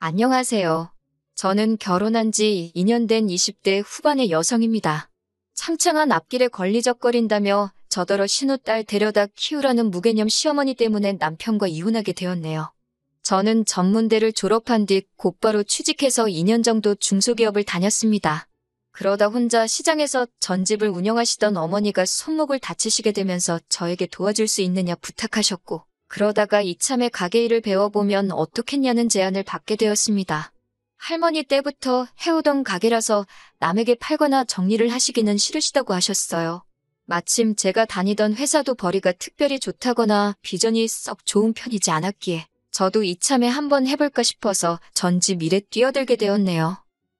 안녕하세요. 저는 결혼한 지 2년 된 20대 후반의 여성입니다. 창창한 앞길에 걸리적거린다며 저더러 신우딸 데려다 키우라는 무개념 시어머니 때문에 남편과 이혼하게 되었네요. 저는 전문대를 졸업한 뒤 곧바로 취직해서 2년 정도 중소기업을 다녔습니다. 그러다 혼자 시장에서 전집을 운영하시던 어머니가 손목을 다치시게 되면서 저에게 도와줄 수 있느냐 부탁하셨고, 그러다가 이참에 가게 일을 배워보면 어떻겠냐는 제안을 받게 되었습니다. 할머니 때부터 해오던 가게라서 남에게 팔거나 정리를 하시기는 싫으시다고 하셨어요. 마침 제가 다니던 회사도 벌이가 특별히 좋다거나 비전이 썩 좋은 편이지 않았기에 저도 이참에 한번 해볼까 싶어서 전집 일에 뛰어들게 되었네요.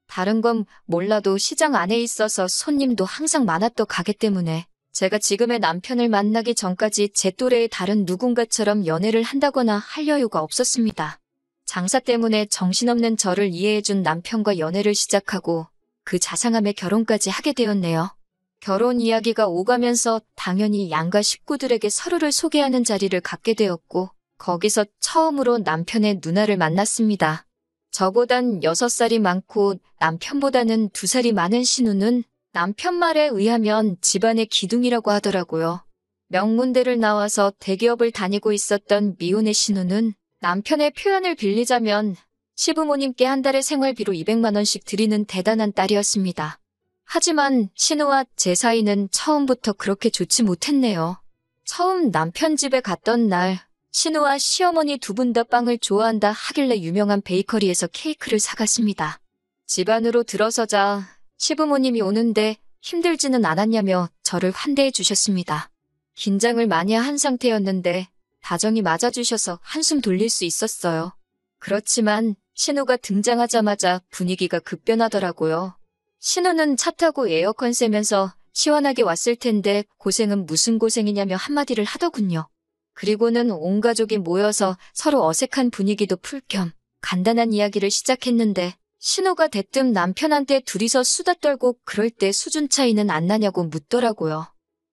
다른 건 몰라도 시장 안에 있어서 손님도 항상 많았던 가게 때문에 제가 지금의 남편을 만나기 전까지 제 또래의 다른 누군가처럼 연애를 한다거나 할 여유가 없었습니다. 장사 때문에 정신없는 저를 이해해준 남편과 연애를 시작하고 그 자상함에 결혼까지 하게 되었네요. 결혼 이야기가 오가면서 당연히 양가 식구들에게 서로를 소개하는 자리를 갖게 되었고, 거기서 처음으로 남편의 누나를 만났습니다. 저보단 6살이 많고 남편보다는 2살이 많은 신우는 남편 말에 의하면 집안의 기둥이라고 하더라고요. 명문대를 나와서 대기업을 다니고 있었던 미혼의 신우는 남편의 표현을 빌리자면 시부모님께 한 달에 생활비로 200만 원씩 드리는 대단한 딸이었습니다. 하지만 신우와 제 사이는 처음부터 그렇게 좋지 못했네요. 처음 남편 집에 갔던 날, 신우와 시어머니 두 분 다 빵을 좋아한다 하길래 유명한 베이커리에서 케이크를 사갔습니다. 집 안으로 들어서자 시부모님이 오는데 힘들지는 않았냐며 저를 환대해 주셨습니다. 긴장을 많이 한 상태였는데 다정히 맞아주셔서 한숨 돌릴 수 있었어요. 그렇지만 신우가 등장하자마자 분위기가 급변하더라고요. 신우는 차 타고 에어컨 쐬면서 시원하게 왔을 텐데 고생은 무슨 고생이냐며 한마디를 하더군요. 그리고는 온 가족이 모여서 서로 어색한 분위기도 풀 겸 간단한 이야기를 시작했는데, 신우가 대뜸 남편한테 둘이서 수다 떨고 그럴 때 수준 차이는 안 나냐고 묻더라고요.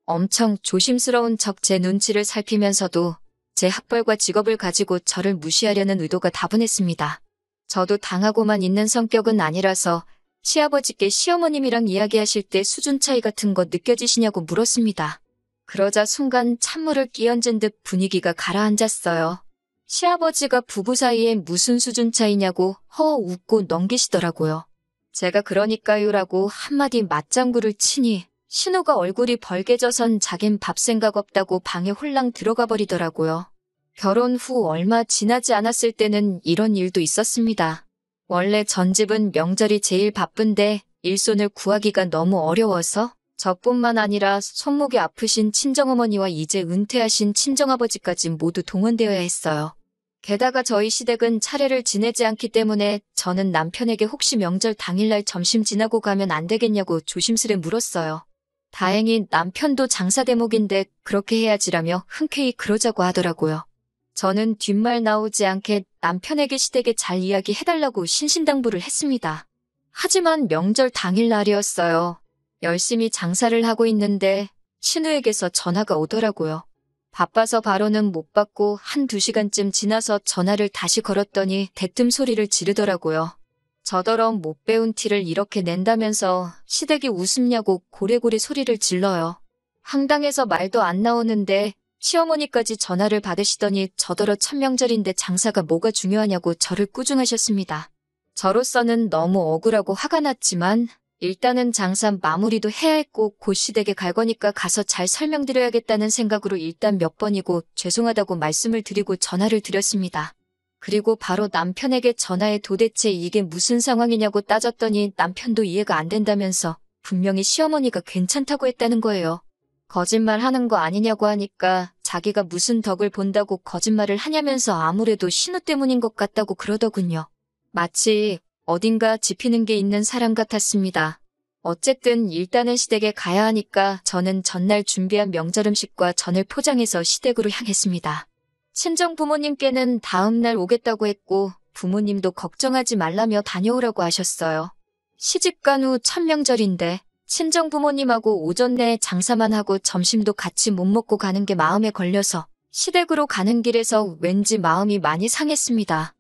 엄청 조심스러운 척 제 눈치를 살피면서도 제 학벌과 직업을 가지고 저를 무시하려는 의도가 다분했습니다. 저도 당하고만 있는 성격은 아니라서 시아버지께 시어머님이랑 이야기하실 때 수준 차이 같은 거 느껴지시냐고 물었습니다. 그러자 순간 찬물을 끼얹은 듯 분위기가 가라앉았어요. 시아버지가 부부 사이에 무슨 수준 차이냐고 허 웃고 넘기시더라고요. 제가 그러니까요라고 한마디 맞장구를 치니 신우가 얼굴이 벌개져선 자긴 밥 생각 없다고 방에 홀랑 들어가 버리더라고요. 결혼 후 얼마 지나지 않았을 때는 이런 일도 있었습니다. 원래 전집은 명절이 제일 바쁜데 일손을 구하기가 너무 어려워서 저뿐만 아니라 손목이 아프신 친정어머니와 이제 은퇴하신 친정아버지까지 모두 동원되어야 했어요. 게다가 저희 시댁은 차례를 지내지 않기 때문에 저는 남편에게 혹시 명절 당일날 점심 지나고 가면 안 되겠냐고 조심스레 물었어요. 다행히 남편도 장사 대목인데 그렇게 해야지라며 흔쾌히 그러자고 하더라고요. 저는 뒷말 나오지 않게 남편에게 시댁에 잘 이야기해달라고 신신당부를 했습니다. 하지만 명절 당일날이었어요. 열심히 장사를 하고 있는데 신우에게서 전화가 오더라고요. 바빠서 바로는 못 받고 1~2시간쯤 지나서 전화를 다시 걸었더니 대뜸 소리를 지르더라고요. 저더러 못 배운 티를 이렇게 낸다면서 시댁이 웃음냐고 고래고래 소리를 질러요. 황당해서 말도 안 나오는데 시어머니까지 전화를 받으시더니 저더러 천명절인데 장사가 뭐가 중요하냐고 저를 꾸중하셨습니다. 저로서는 너무 억울하고 화가 났지만 일단은 장사 마무리도 해야 했고 곧 시댁에 갈 거니까 가서 잘 설명드려야겠다는 생각으로 일단 몇 번이고 죄송하다고 말씀을 드리고 전화를 드렸습니다. 그리고 바로 남편에게 전화해 도대체 이게 무슨 상황이냐고 따졌더니 남편도 이해가 안 된다면서 분명히 시어머니가 괜찮다고 했다는 거예요. 거짓말 하는 거 아니냐고 하니까 자기가 무슨 덕을 본다고 거짓말을 하냐면서 아무래도 신우 때문인 것 같다고 그러더군요. 마치 어딘가 짚히는 게 있는 사람 같았습니다. 어쨌든 일단은 시댁에 가야 하니까 저는 전날 준비한 명절 음식과 전을 포장해서 시댁으로 향했습니다. 친정 부모님께는 다음날 오겠다고 했고 부모님도 걱정하지 말라며 다녀오라고 하셨어요. 시집간 후 첫 명절인데 친정 부모님하고 오전 내에 장사만 하고 점심도 같이 못 먹고 가는 게 마음에 걸려서 시댁으로 가는 길에서 왠지 마음이 많이 상했습니다.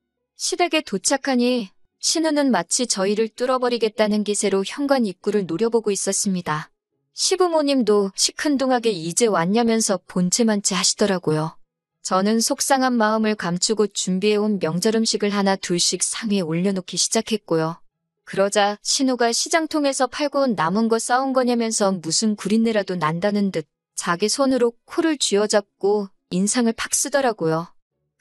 시댁에 도착하니 신우는 마치 저희를 뚫어버리겠다는 기세로 현관 입구를 노려보고 있었습니다. 시부모님도 시큰둥하게 이제 왔냐면서 본체만치 하시더라고요. 저는 속상한 마음을 감추고 준비해온 명절 음식을 하나 둘씩 상위에 올려놓기 시작했고요. 그러자 신우가 시장통에서 팔고 온 남은 거 싸온 거냐면서 무슨 구린내라도 난다는 듯 자기 손으로 코를 쥐어잡고 인상을 팍 쓰더라고요.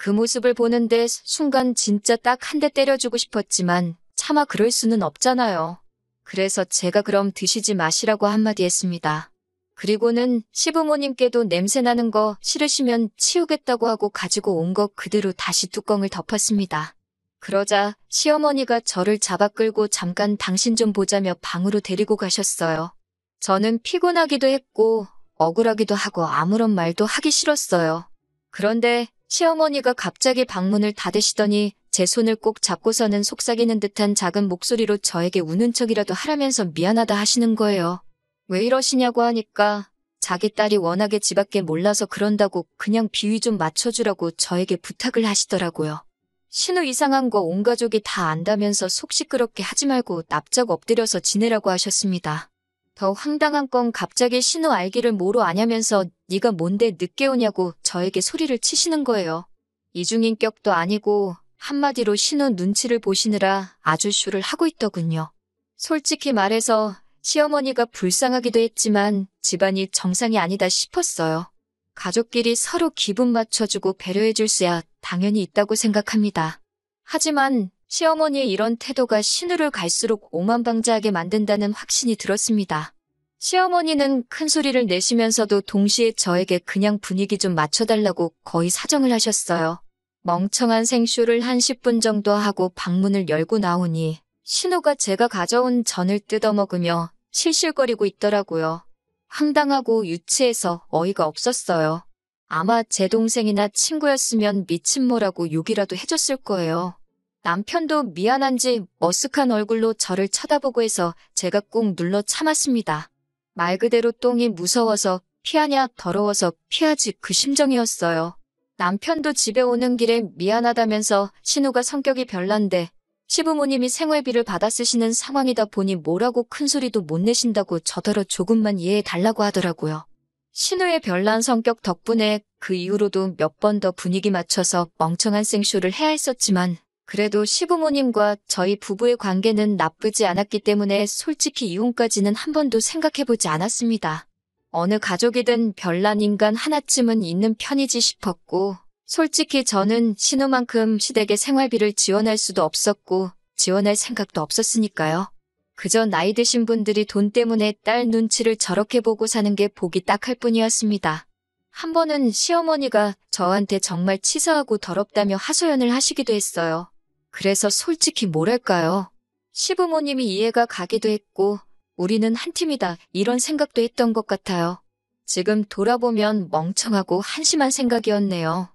그 모습을 보는데 순간 진짜 딱 한 대 때려주고 싶었지만 차마 그럴 수는 없잖아요. 그래서 제가 그럼 드시지 마시라고 한마디 했습니다. 그리고는 시부모님께도 냄새나는 거 싫으시면 치우겠다고 하고 가지고 온 거 그대로 다시 뚜껑을 덮었습니다. 그러자 시어머니가 저를 잡아 끌고 잠깐 당신 좀 보자며 방으로 데리고 가셨어요. 저는 피곤하기도 했고 억울하기도 하고 아무런 말도 하기 싫었어요. 그런데 시어머니가 갑자기 방문을 닫으시더니 제 손을 꼭 잡고서는 속삭이는 듯한 작은 목소리로 저에게 우는 척이라도 하라면서 미안하다 하시는 거예요. 왜 이러시냐고 하니까 자기 딸이 워낙에 지 밖에 몰라서 그런다고 그냥 비위 좀 맞춰주라고 저에게 부탁을 하시더라고요. 신우 이상한 거 온 가족이 다 안다면서 속 시끄럽게 하지 말고 납작 엎드려서 지내라고 하셨습니다. 더 황당한 건 갑자기 신우 알기를 뭐로 아냐면서 네가 뭔데 늦게 오냐고 저에게 소리를 치시는 거예요. 이중인격도 아니고 한마디로 신우 눈치를 보시느라 아주 쇼를 하고 있더군요. 솔직히 말해서 시어머니가 불쌍하기도 했지만 집안이 정상이 아니다 싶었어요. 가족끼리 서로 기분 맞춰주고 배려해줄 수야 당연히 있다고 생각합니다. 하지만 시어머니의 이런 태도가 신우를 갈수록 오만방자하게 만든다는 확신이 들었습니다. 시어머니는 큰 소리를 내시면서도 동시에 저에게 그냥 분위기 좀 맞춰달라고 거의 사정을 하셨어요. 멍청한 생쇼를 한 10분 정도 하고 방문을 열고 나오니 신우가 제가 가져온 전을 뜯어먹으며 실실거리고 있더라고요. 황당하고 유치해서 어이가 없었어요. 아마 제 동생이나 친구였으면 미친모라고 욕이라도 해줬을 거예요. 남편도 미안한지 머쓱한 얼굴로 저를 쳐다보고 해서 제가 꾹 눌러 참았습니다. 말 그대로 똥이 무서워서 피하냐 더러워서 피하지 그 심정이었어요. 남편도 집에 오는 길에 미안하다면서 신우가 성격이 별난데 시부모님이 생활비를 받아 쓰시는 상황이다 보니 뭐라고 큰 소리도 못 내신다고 저더러 조금만 이해해 달라고 하더라고요. 신우의 별난 성격 덕분에 그 이후로도 몇 번 더 분위기 맞춰서 멍청한 생쇼를 해야 했었지만 그래도 시부모님과 저희 부부의 관계는 나쁘지 않았기 때문에 솔직히 이혼까지는 한 번도 생각해보지 않았습니다. 어느 가족이든 별난 인간 하나쯤은 있는 편이지 싶었고 솔직히 저는 신우만큼 시댁에 생활비를 지원할 수도 없었고 지원할 생각도 없었으니까요. 그저 나이 드신 분들이 돈 때문에 딸 눈치를 저렇게 보고 사는 게 보기 딱할 뿐이었습니다. 한 번은 시어머니가 저한테 정말 치사하고 더럽다며 하소연을 하시기도 했어요. 그래서 솔직히 뭐랄까요. 시부모님이 이해가 가기도 했고 우리는 한 팀이다 이런 생각도 했던 것 같아요. 지금 돌아보면 멍청하고 한심한 생각이었네요.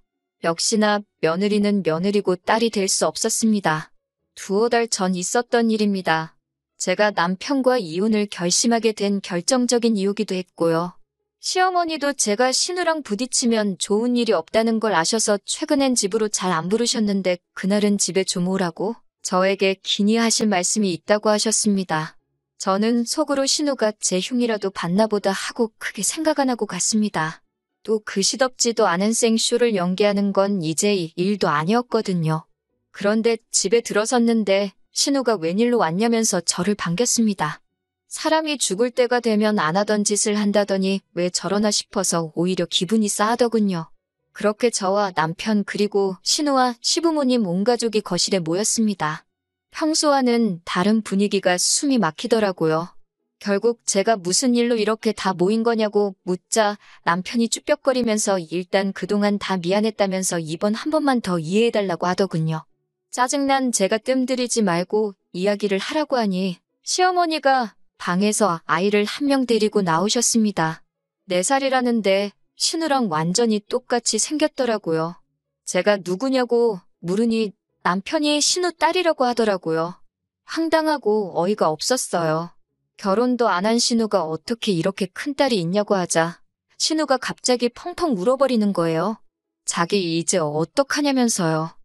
역시나 며느리는 며느리고 딸이 될 수 없었습니다. 두어 달 전 있었던 일입니다. 제가 남편과 이혼을 결심하게 된 결정적인 이유기도 했고요. 시어머니도 제가 신우랑 부딪히면 좋은 일이 없다는 걸 아셔서 최근엔 집으로 잘 안 부르셨는데 그날은 집에 좀 오라고 저에게 긴히 하실 말씀이 있다고 하셨습니다. 저는 속으로 신우가 제 흉이라도 봤나 보다 하고 크게 생각 안 하고 갔습니다. 또 그 시덥지도 않은 생쇼를 연기하는 건 이제 일도 아니었거든요. 그런데 집에 들어섰는데 신우가 웬일로 왔냐면서 저를 반겼습니다. 사람이 죽을 때가 되면 안 하던 짓을 한다더니 왜 저러나 싶어서 오히려 기분이 싸하더군요. 그렇게 저와 남편 그리고 신우와 시부모님 온 가족이 거실에 모였습니다. 평소와는 다른 분위기가 숨이 막히더라고요. 결국 제가 무슨 일로 이렇게 다 모인 거냐고 묻자 남편이 쭈뼛거리면서 일단 그동안 다 미안했다면서 이번 한 번만 더 이해해달라고 하더군요. 짜증난 제가 뜸들이지 말고 이야기를 하라고 하니 시어머니가 방에서 아이를 한 명 데리고 나오셨습니다. 4살이라는데 신우랑 완전히 똑같이 생겼더라고요. 제가 누구냐고 물으니 남편이 신우 딸이라고 하더라고요. 황당하고 어이가 없었어요. 결혼도 안 한 신우가 어떻게 이렇게 큰 딸이 있냐고 하자 신우가 갑자기 펑펑 울어버리는 거예요. 자기 이제 어떡하냐면서요.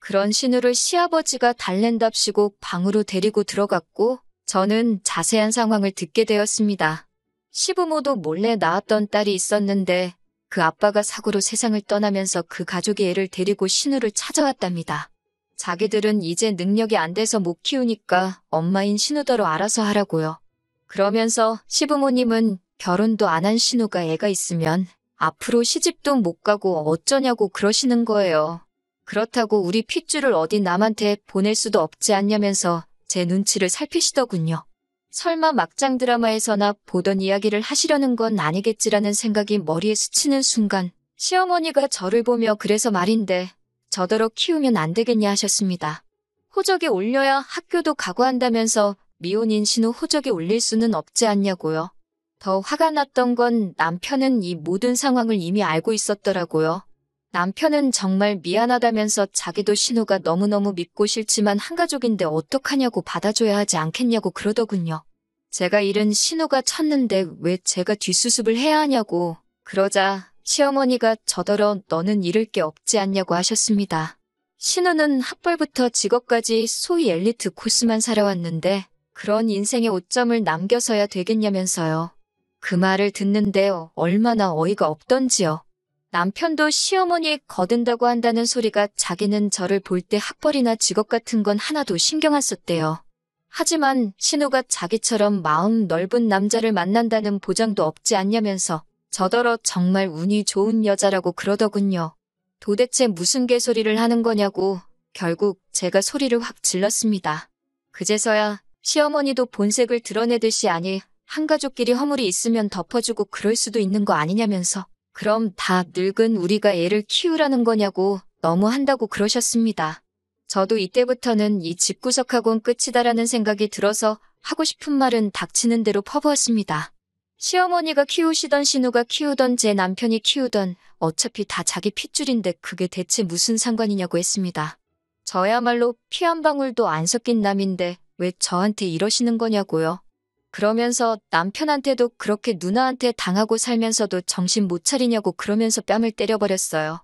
그런 신우를 시아버지가 달랜답시고 방으로 데리고 들어갔고 저는 자세한 상황을 듣게 되었습니다. 시부모도 몰래 낳았던 딸이 있었는데 그 아빠가 사고로 세상을 떠나면서 그 가족이 애를 데리고 신우를 찾아왔답니다. 자기들은 이제 능력이 안 돼서 못 키우니까 엄마인 신우더러 알아서 하라고요. 그러면서 시부모님은 결혼도 안 한 신우가 애가 있으면 앞으로 시집도 못 가고 어쩌냐고 그러시는 거예요. 그렇다고 우리 핏줄을 어디 남한테 보낼 수도 없지 않냐면서 제 눈치를 살피시더군요. 설마 막장 드라마에서나 보던 이야기를 하시려는 건 아니겠지라는 생각이 머리에 스치는 순간 시어머니가 저를 보며 그래서 말인데 저더러 키우면 안 되겠냐 하셨습니다. 호적에 올려야 학교도 가고 한다면서 미혼인 신우 호적에 올릴 수는 없지 않냐고요. 더 화가 났던 건 남편은 이 모든 상황을 이미 알고 있었더라고요. 남편은 정말 미안하다면서 자기도 신우가 너무너무 밉고 싫지만 한 가족인데 어떡하냐고 받아줘야 하지 않겠냐고 그러더군요. 제가 잃은 신우가 쳤는데 왜 제가 뒷수습을 해야 하냐고 그러자 시어머니가 저더러 너는 잃을 게 없지 않냐고 하셨습니다. 신우는 학벌부터 직업까지 소위 엘리트 코스만 살아왔는데 그런 인생의 오점을 남겨서야 되겠냐면서요. 그 말을 듣는데 얼마나 어이가 없던지요. 남편도 시어머니 거든다고 한다는 소리가 자기는 저를 볼 때 학벌이나 직업 같은 건 하나도 신경 안 썼대요. 하지만 신우가 자기처럼 마음 넓은 남자를 만난다는 보장도 없지 않냐면서 저더러 정말 운이 좋은 여자라고 그러더군요. 도대체 무슨 개소리를 하는 거냐고 결국 제가 소리를 확 질렀습니다. 그제서야 시어머니도 본색을 드러내듯이 아니 한 가족끼리 허물이 있으면 덮어주고 그럴 수도 있는 거 아니냐면서 그럼 다 늙은 우리가 애를 키우라는 거냐고 너무한다고 그러셨습니다. 저도 이때부터는 이 집구석하고는 끝이다라는 생각이 들어서 하고 싶은 말은 닥치는 대로 퍼부었습니다. 시어머니가 키우시던 신우가 키우던 제 남편이 키우던 어차피 다 자기 핏줄인데 그게 대체 무슨 상관이냐고 했습니다. 저야말로 피 한 방울도 안 섞인 남인데 왜 저한테 이러시는 거냐고요. 그러면서 남편한테도 그렇게 누나한테 당하고 살면서도 정신 못 차리냐고 그러면서 뺨을 때려버렸어요.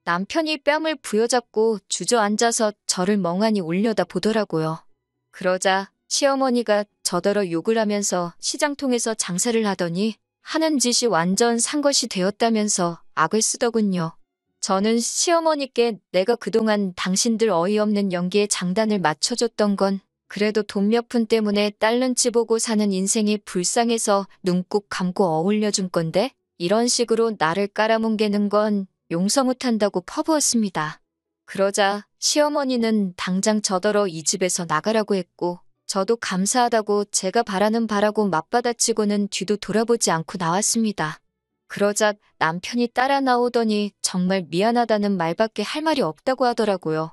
남편이 뺨을 부여잡고 주저앉아서 저를 멍하니 올려다 보더라고요. 그러자 시어머니가 저더러 욕을 하면서 시장통에서 장사를 하더니 하는 짓이 완전 산것이 되었다면서 악을 쓰더군요. 저는 시어머니께 내가 그동안 당신들 어이없는 연기에 장단을 맞춰줬던 건 그래도 돈 몇 푼 때문에 딸 눈치 보고 사는 인생이 불쌍해서 눈 꼭 감고 어울려준 건데 이런 식으로 나를 깔아뭉개는 건 용서 못한다고 퍼부었습니다. 그러자 시어머니는 당장 저더러 이 집에서 나가라고 했고 저도 감사하다고 제가 바라는 바라고 맞받아치고는 뒤도 돌아보지 않고 나왔습니다. 그러자 남편이 따라 나오더니 정말 미안하다는 말밖에 할 말이 없다고 하더라고요.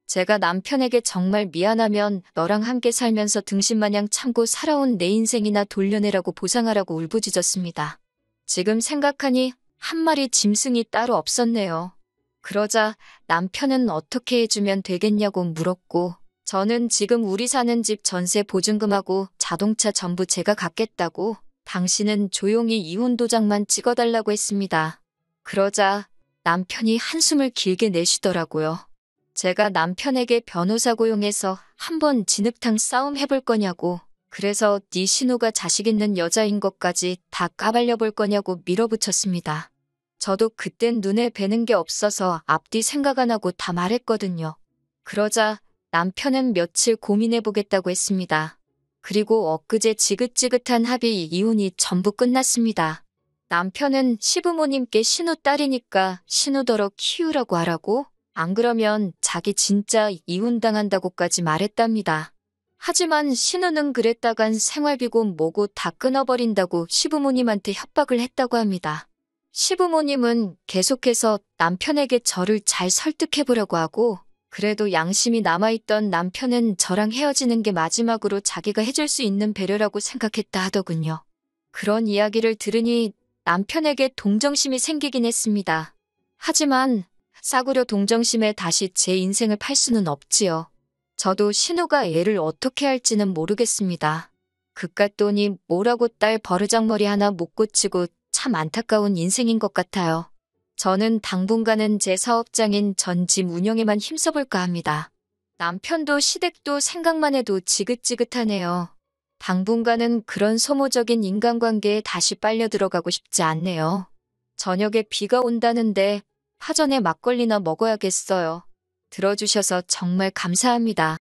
제가 남편에게 정말 미안하면 너랑 함께 살면서 등신마냥 참고 살아온 내 인생이나 돌려내라고 보상하라고 울부짖었습니다. 지금 생각하니 한 마리 짐승이 따로 없었네요. 그러자 남편은 어떻게 해주면 되겠냐고 물었고 저는 지금 우리 사는 집 전세 보증금하고 자동차 전부 제가 갚겠다고 당신은 조용히 이혼 도장만 찍어달라고 했습니다. 그러자 남편이 한숨을 길게 내쉬더라고요. 제가 남편에게 변호사 고용해서 한번 진흙탕 싸움 해볼 거냐고 그래서 네 신우가 자식 있는 여자인 것까지 다 까발려 볼 거냐고 밀어붙였습니다. 저도 그땐 눈에 뵈는 게 없어서 앞뒤 생각 안 하고 다 말했거든요. 그러자 남편은 며칠 고민해보겠다고 했습니다. 그리고 엊그제 지긋지긋한 합의 이혼이 전부 끝났습니다. 남편은 시부모님께 신우 딸이니까 신우더러 키우라고 하라고 안 그러면 자기 진짜 이혼당한다고까지 말했답니다. 하지만 신우는 그랬다간 생활비고 뭐고 다 끊어버린다고 시부모님한테 협박을 했다고 합니다. 시부모님은 계속해서 남편에게 저를 잘 설득해보려고 하고 그래도 양심이 남아있던 남편은 저랑 헤어지는 게 마지막으로 자기가 해줄 수 있는 배려라고 생각했다 하더군요. 그런 이야기를 들으니 남편에게 동정심이 생기긴 했습니다. 하지만 싸구려 동정심에 다시 제 인생을 팔 수는 없지요. 저도 신우가 애를 어떻게 할지는 모르겠습니다. 그깟 돈이 뭐라고 딸 버르장머리 하나 못 고치고 참 안타까운 인생인 것 같아요. 저는 당분간은 제 사업장인 전짐 운영에만 힘써볼까 합니다. 남편도 시댁도 생각만 해도 지긋지긋하네요. 당분간은 그런 소모적인 인간관계에 다시 빨려 들어가고 싶지 않네요. 저녁에 비가 온다는데 파전에 막걸리나 먹어야겠어요. 들어주셔서 정말 감사합니다.